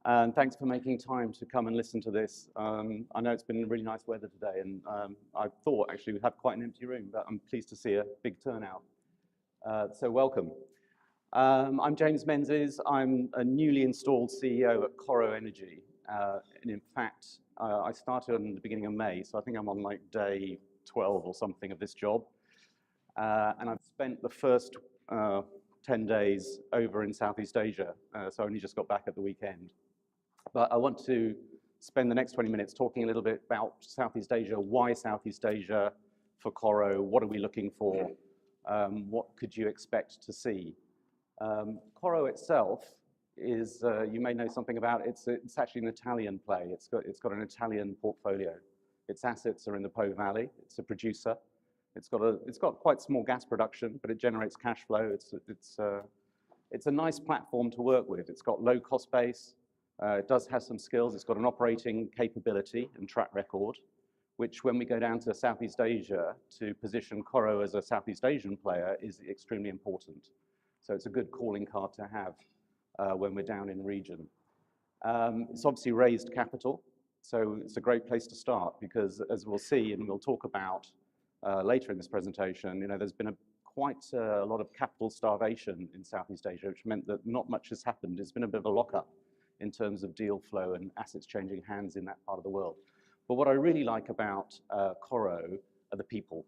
And thanks for making time to come and listen to this. I know it's been really nice weather today, and I thought actually we'd have quite an empty room, but I'm pleased to see a big turnout. So welcome. I'm James Menzies. I'm a newly installed CEO at CORO Energy. And in fact, I started in the beginning of May, so I think I'm on like day 12 or something of this job. And I've spent the first 10 days over in Southeast Asia, so I only just got back at the weekend. But I want to spend the next 20 minutes talking a little bit about Southeast Asia, why Southeast Asia for CORO, what are we looking for, what could you expect to see. CORO itself is, you may know something about it, it's actually an Italian play. It's got an Italian portfolio. Its assets are in the Po Valley. It's a producer. It's got quite small gas production, but it generates cash flow. It's a nice platform to work with. It's got low cost base. It does have some skills. It's got an operating capability and track record, which when we go down to Southeast Asia to position CORO as a Southeast Asian player is extremely important. So it's a good calling card to have when we're down in the region. It's obviously raised capital, so it's a great place to start because as we'll see and we'll talk about later in this presentation, there's been quite a lot of capital starvation in Southeast Asia, which meant that not much has happened. It's been a bit of a lockup in terms of deal flow and assets changing hands in that part of the world. But what I really like about CORO are the people.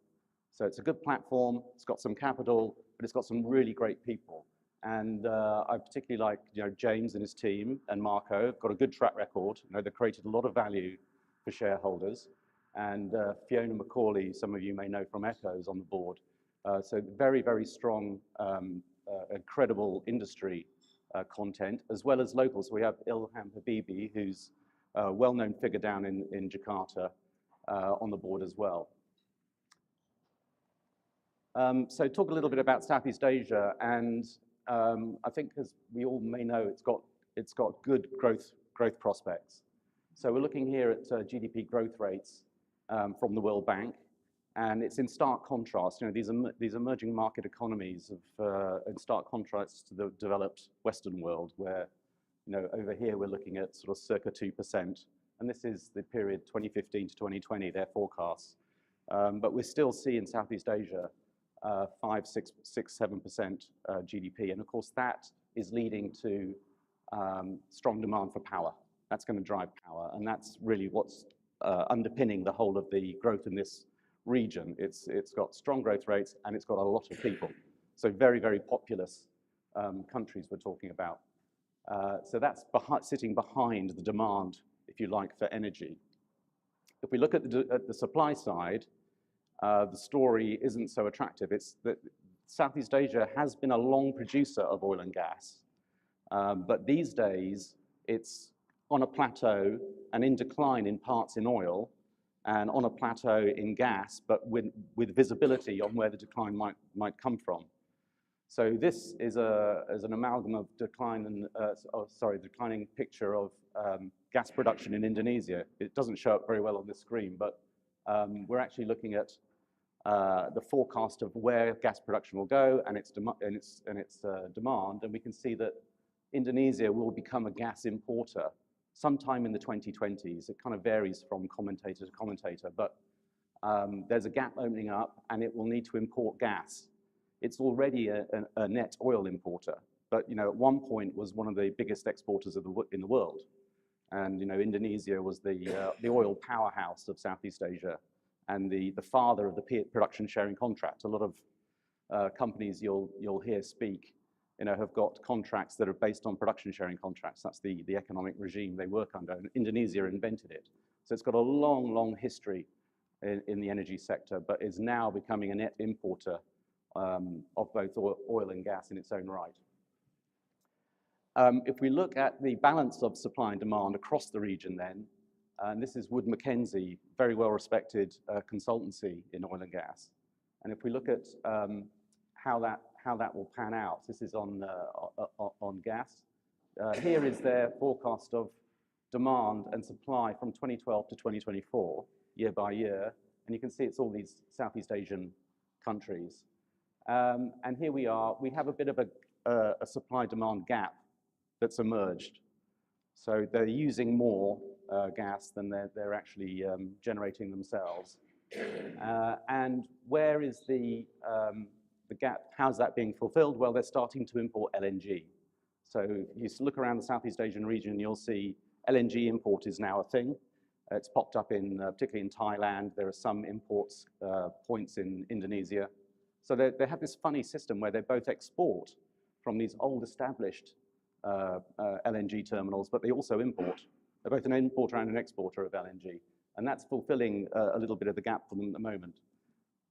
So it's a good platform, it's got some capital, but it's got some really great people. And I particularly like James and his team and Marco, got a good track record. They've created a lot of value for shareholders. And Fiona McCauley, some of you may know from Echo's on the board. So very, very strong, incredible industry content, as well as locals. We have Ilham Habibi, who's a well-known figure down in Jakarta on the board as well. So talk a little bit about Southeast Asia, and I think as we all may know, it's got good growth prospects. So we're looking here at GDP growth rates from the World Bank, and it's in stark contrast. These emerging market economies of in stark contrast to the developed Western world, where over here we're looking at sort of circa 2%, and this is the period 2015 to 2020, their forecasts. But we still see in Southeast Asia 5, 6, 7% GDP, and of course that is leading to strong demand for power. That's going to drive power, and that's really what's underpinning the whole of the growth in this region. It's got strong growth rates and it's got a lot of people. So very, very populous countries we're talking about. So that's sitting behind the demand, if you like, for energy. If we look at the supply side, the story isn't so attractive. It's that Southeast Asia has been a long producer of oil and gas, but these days it's on a plateau and in decline in parts in oil, and on a plateau in gas, but with visibility on where the decline might come from. So this is an amalgam of declining picture of gas production in Indonesia. It doesn't show up very well on this screen, but we're actually looking at the forecast of where gas production will go and its demand, and we can see that Indonesia will become a gas importer sometime in the 2020s. It kind of varies from commentator to commentator, but there's a gap opening up and it will need to import gas. It's already a net oil importer, but at one point was one of the biggest exporters in the world. And Indonesia was the oil powerhouse of Southeast Asia and the father of the production sharing contract. A lot of companies you'll hear speak have got contracts that are based on production sharing contracts. That's the economic regime they work under. And Indonesia invented it. So it's got a long, long history in the energy sector, but is now becoming a net importer of both oil and gas in its own right. If we look at the balance of supply and demand across the region then, and this is Wood Mackenzie, very well-respected consultancy in oil and gas. And if we look at how that will pan out, this is on gas. Here is their forecast of demand and supply from 2012 to 2024, year by year. And you can see it's all these Southeast Asian countries. And here we are. We have a bit of a supply-demand gap that's emerged. So they're using more gas than they're actually generating themselves. And where is the gap? How's that being fulfilled? Well, they're starting to import LNG. So if you look around the Southeast Asian region, you'll see LNG import is now a thing. It's popped up in, particularly in Thailand. There are some imports points in Indonesia. So they have this funny system where they both export from these old established LNG terminals, but they also import. They're both an importer and an exporter of LNG. And that's fulfilling a little bit of the gap for them at the moment.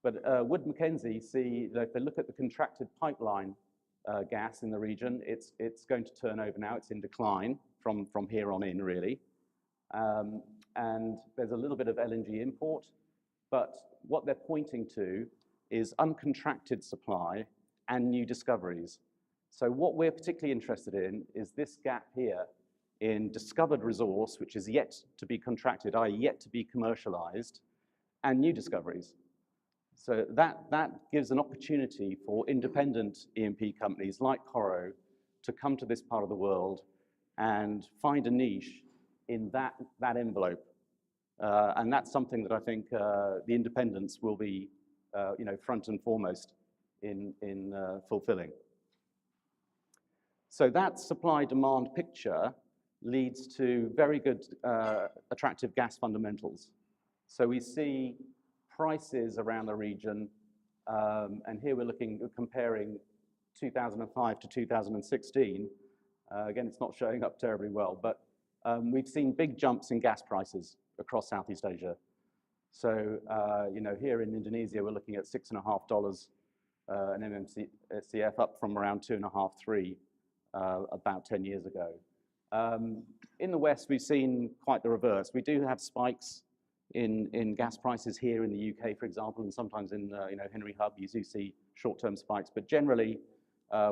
But Wood Mackenzie see that if they look at the contracted pipeline gas in the region, it's going to turn over now. It's in decline from here on in, really. And there's a little bit of LNG import, but what they're pointing to is uncontracted supply and new discoveries. So what we're particularly interested in is this gap here in discovered resource, which is yet to be contracted, i.e. yet to be commercialized, and new discoveries. So that gives an opportunity for independent E&P companies like CORO to come to this part of the world and find a niche in that envelope. And that's something that I think the independents will be front and foremost in fulfilling. So that supply-demand picture leads to very good, attractive gas fundamentals. So we see prices around the region, and here we're comparing 2005 to 2016. Again, it's not showing up terribly well, but we've seen big jumps in gas prices across Southeast Asia. So, here in Indonesia, we're looking at $6.50 an MMCF, up from around 2.5, 3 about 10 years ago. In the West, we've seen quite the reverse. We do have spikes in gas prices here in the UK, for example, and sometimes in Henry Hub, you do see short-term spikes. But generally,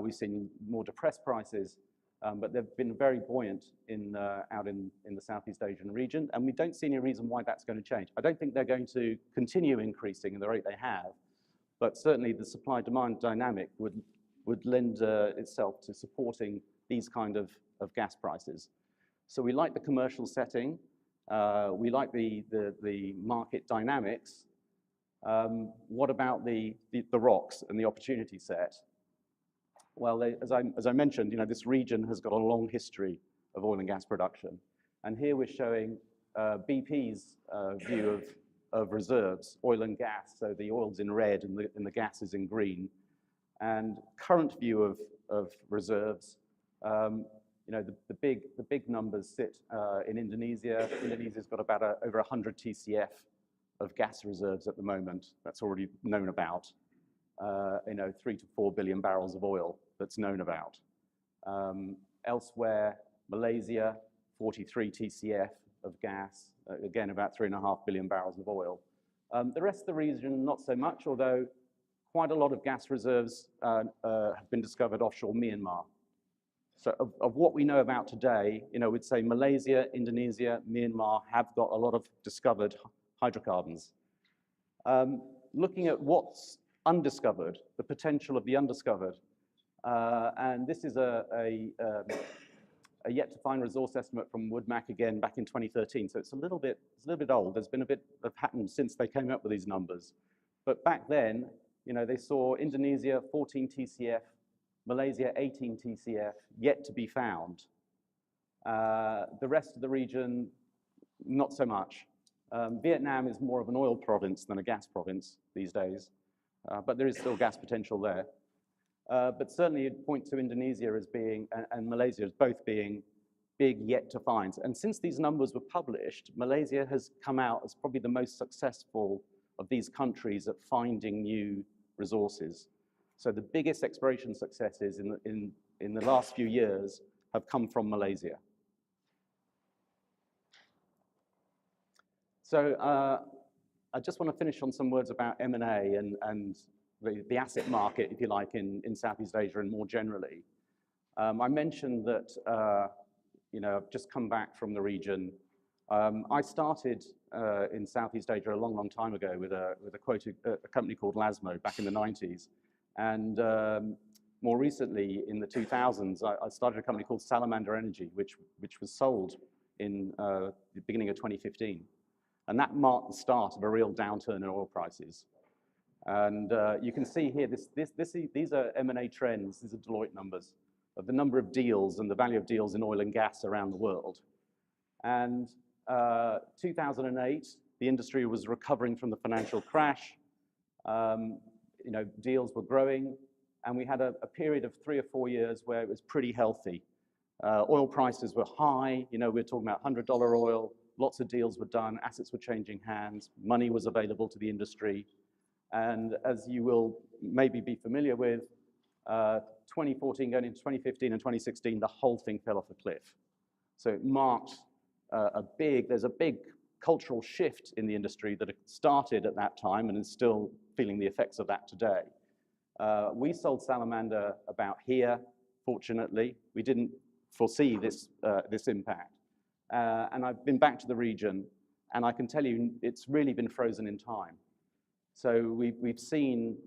we've seen more depressed prices, but they've been very buoyant out in the Southeast Asian region, and we don't see any reason why that's going to change. I don't think they're going to continue increasing at the rate they have, but certainly the supply-demand dynamic would lend itself to supporting these kind of gas prices. So we like the commercial setting. We like the market dynamics. What about the rocks and the opportunity set? Well, as I mentioned, this region has got a long history of oil and gas production. And here we're showing BP's view of reserves, oil and gas. So the oil's in red and the gas is in green. And current view of reserves, the big numbers sit in Indonesia. Indonesia's got about over 100 TCF of gas reserves at the moment. That's already known about. 3 to 4 billion barrels of oil that's known about. Elsewhere, Malaysia, 43 TCF of gas, again about 3.5 billion barrels of oil. The rest of the region, not so much, although quite a lot of gas reserves have been discovered offshore Myanmar. So of what we know about today, we'd say Malaysia, Indonesia, Myanmar have got a lot of discovered hydrocarbons. Looking at what's undiscovered, the potential of the undiscovered, and this is a yet to find resource estimate from Wood Mac again back in 2013. So it's a little bit old. There's been a bit of happened since they came up with these numbers. But back then, they saw Indonesia 14 TCF, Malaysia 18 TCF, yet to be found. The rest of the region, not so much. Vietnam is more of an oil province than a gas province these days, but there is still gas potential there. But certainly you'd point to Indonesia as being, and Malaysia as both being big yet to find. And since these numbers were published, Malaysia has come out as probably the most successful of these countries at finding new resources. So the biggest exploration successes in the last few years have come from Malaysia. So I just want to finish on some words about M&A and the asset market, if you like, in Southeast Asia and more generally. I mentioned that I've just come back from the region. I started in Southeast Asia a long, long time ago with a company called Lasmo back in the 90s. And more recently, in the 2000s, I started a company called Salamander Energy, which was sold in the beginning of 2015. And that marked the start of a real downturn in oil prices. And you can see here, these are M&A trends, these are Deloitte numbers, of the number of deals and the value of deals in oil and gas around the world. And 2008, the industry was recovering from the financial crash. Deals were growing, and we had a period of 3 or 4 years where it was pretty healthy. Oil prices were high. We're talking about $100 oil. Lots of deals were done. Assets were changing hands. Money was available to the industry. And as you will maybe be familiar with, 2014 going into 2015 and 2016, the whole thing fell off a cliff. So it marked there's a big cultural shift in the industry that started at that time and is still feeling the effects of that today. We sold Salamander about here, fortunately. We didn't foresee this impact. And I've been back to the region, and I can tell you it's really been frozen in time. So we've seen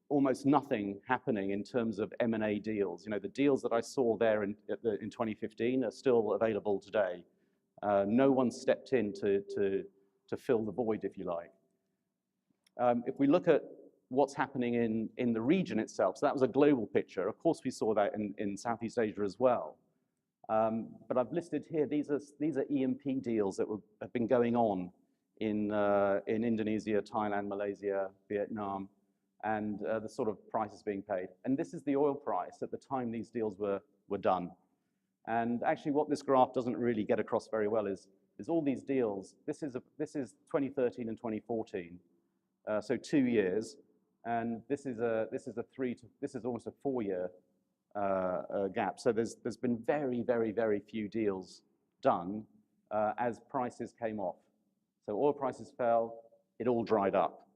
almost nothing happening in terms of M&A deals. The deals that I saw there in 2015 are still available today. No one stepped in to fill the void, if you like. If we look at what's happening in the region itself, so that was a global picture. Of course, we saw that in Southeast Asia as well. But I've listed here, these are E&P deals that have been going on in Indonesia, Thailand, Malaysia, Vietnam, and the sort of prices being paid. And this is the oil price at the time these deals were done. And actually what this graph doesn't really get across very well is all these deals. This is 2013 and 2014, so 2 years, and this is almost a 4-year gap. So there's been very, very, very few deals done as prices came off. So oil prices fell, it all dried up,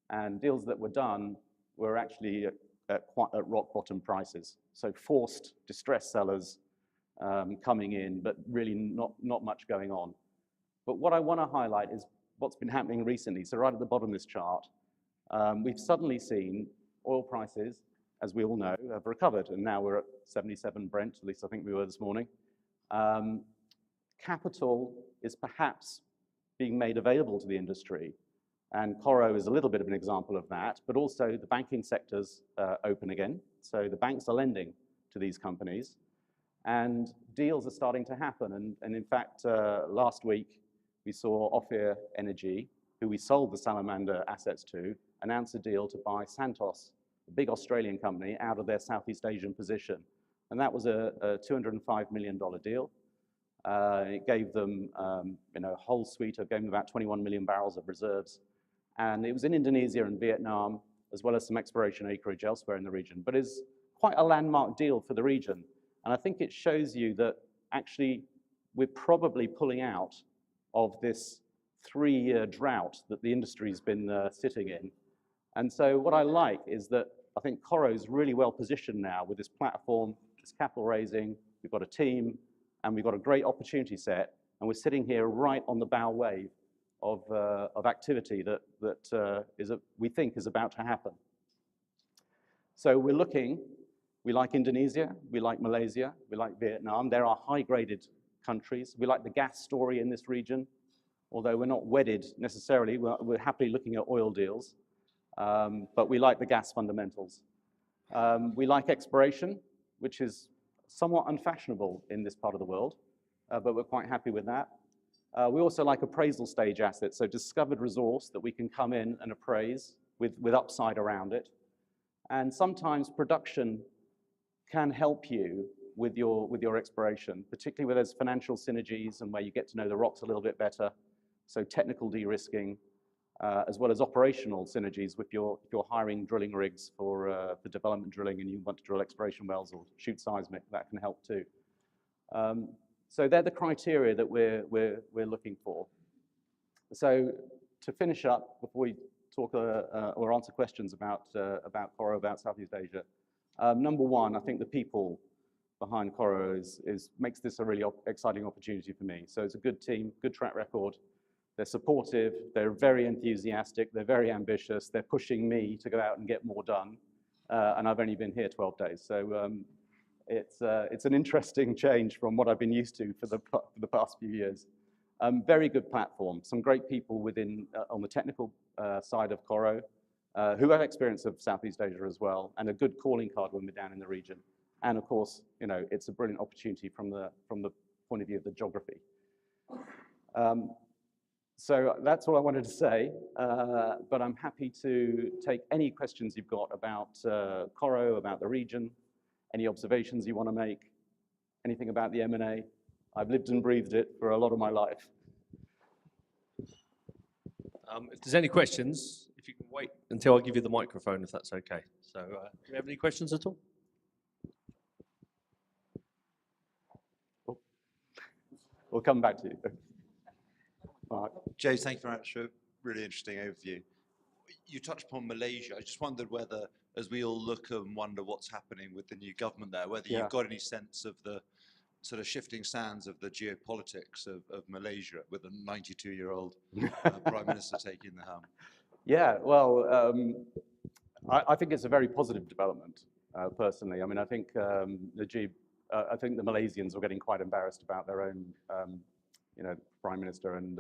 and deals that were done were actually at rock bottom prices. So forced, distressed sellers coming in, but really not much going on. But what I want to highlight is what's been happening recently. So right at the bottom of this chart, we've suddenly seen oil prices, as we all know, have recovered, and now we're at 77 Brent, at least I think we were this morning. Capital is perhaps being made available to the industry, and CORO is a little bit of an example of that, but also the banking sector's open again. So the banks are lending to these companies, and deals are starting to happen. And in fact, last week, we saw Ophir Energy, who we sold the Salamander assets to, announce a deal to buy Santos, a big Australian company, out of their Southeast Asian position. And that was a $205 million deal. It gave them a whole suite of, gave them about 21 million barrels of reserves. And it was in Indonesia and Vietnam, as well as some exploration acreage elsewhere in the region. But it's quite a landmark deal for the region. And I think it shows you that actually we're probably pulling out of this 3-year drought that the industry's been sitting in. And so what I like is that I think CORO is really well positioned now with this platform, this capital raising. We've got a team, and we've got a great opportunity set, and we're sitting here right on the bow wave of activity that we think is about to happen. So we're looking. We like Indonesia, we like Malaysia, we like Vietnam. There are high-graded countries. We like the gas story in this region, although we're not wedded necessarily. We're happily looking at oil deals, but we like the gas fundamentals. We like exploration, which is somewhat unfashionable in this part of the world, but we're quite happy with that. We also like appraisal stage assets, so discovered resource that we can come in and appraise with upside around it. And sometimes production can help you with your exploration, particularly where there's financial synergies and where you get to know the rocks a little bit better. So technical de-risking, as well as operational synergies if you're hiring drilling rigs for development drilling and you want to drill exploration wells or shoot seismic, that can help too. So they're the criteria that we're looking for. So to finish up, before we talk or answer questions about CORO, about Southeast Asia, number one, I think the people behind CORO makes this a really exciting opportunity for me. So it's a good team, good track record. They're supportive, they're very enthusiastic, they're very ambitious, they're pushing me to go out and get more done. and I've only been here 12 days. So it's an interesting change from what I've been used to for the past few years. Very good platform, some great people within on the technical side of CORO, who have experience of Southeast Asia as well, and a good calling card when we're down in the region. And of course, you know, it's a brilliant opportunity from the point of view of the geography. So that's all I wanted to say, but I'm happy to take any questions you've got about CORO, about the region, any observations you want to make, anything about the M&A. I've lived and breathed it for a lot of my life. If there's any questions, if you can wait until I give you the microphone, if that's okay. So do you have any questions at all? Oh. We'll come back to you. Mark. James, thank you very much for a really interesting overview. You touched upon Malaysia. I just wondered whether, as we all look and wonder what's happening with the new government there, whether you've got any sense of the sort of shifting sands of the geopolitics of Malaysia with a 92-year-old Prime Minister taking the helm. Yeah, well, I think it's a very positive development, personally. I mean, I think the Malaysians are getting quite embarrassed about their own, you know, Prime Minister, and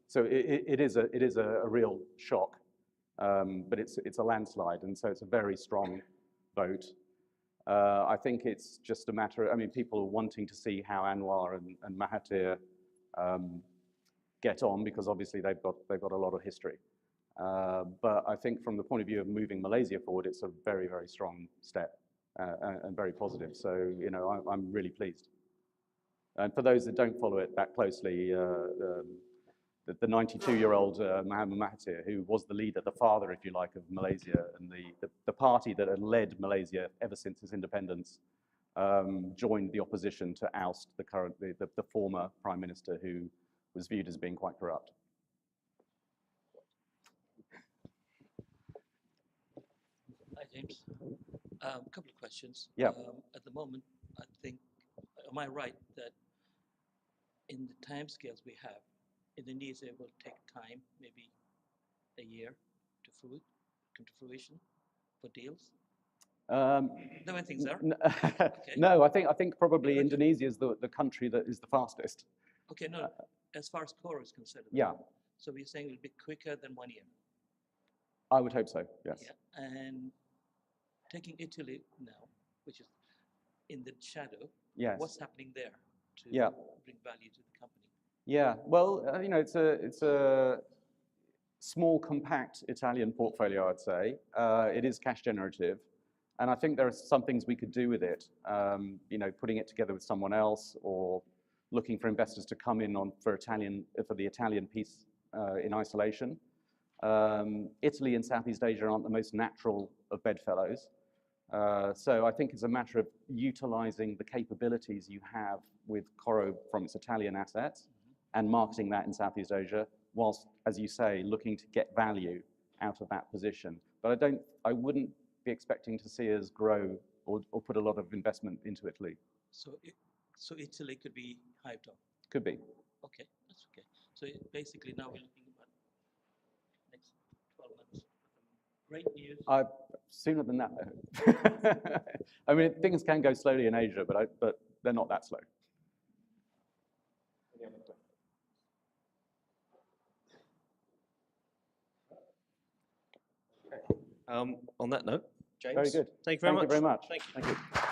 so it is a real shock, but it's a landslide, and so it's a very strong vote. I think it's just a matter of, I mean, people are wanting to see how Anwar and Mahathir get on, because obviously they've got a lot of history. But I think from the point of view of moving Malaysia forward, it's a very, very strong step and very positive. So, you know, I'm really pleased. And for those that don't follow it that closely, the 92-year-old Muhammad Mahathir, who was the leader, the father, if you like, of Malaysia, and the party that had led Malaysia ever since its independence, joined the opposition to oust the former Prime Minister, who was viewed as being quite corrupt. Hi, James. A couple of questions. Yeah. At the moment, I think, am I right that in the timescales we have, Indonesia will take time, maybe a year, to come to fruition for deals? The way things are? Okay. No, I think probably Indonesia is the country that is the fastest. Okay, no, as far as CORO is concerned. Yeah. So we're saying it'll be quicker than 1 year? I would hope so, yes. Yeah. And taking Italy now, which is in the shadow, yes. What's happening there to bring value to the company? Yeah, well, you know, it's a small, compact Italian portfolio, I'd say. It is cash generative, and I think there are some things we could do with it. You know, putting it together with someone else, or looking for investors to come in for the Italian piece in isolation. Italy and Southeast Asia aren't the most natural of bedfellows. So I think it's a matter of utilizing the capabilities you have with CORO from its Italian assets and marketing that in Southeast Asia, whilst, as you say, looking to get value out of that position. But I wouldn't be expecting to see us grow or put a lot of investment into Italy. So Italy could be hyped up? Could be. Okay, that's okay. So basically now we're looking at next 12 months. Great news. Sooner than that, though. I mean, things can go slowly in Asia, but they're not that slow. Any other questions? On that note, James. Very good. Thank you very much. Thank you very much. Thank you. Thank you.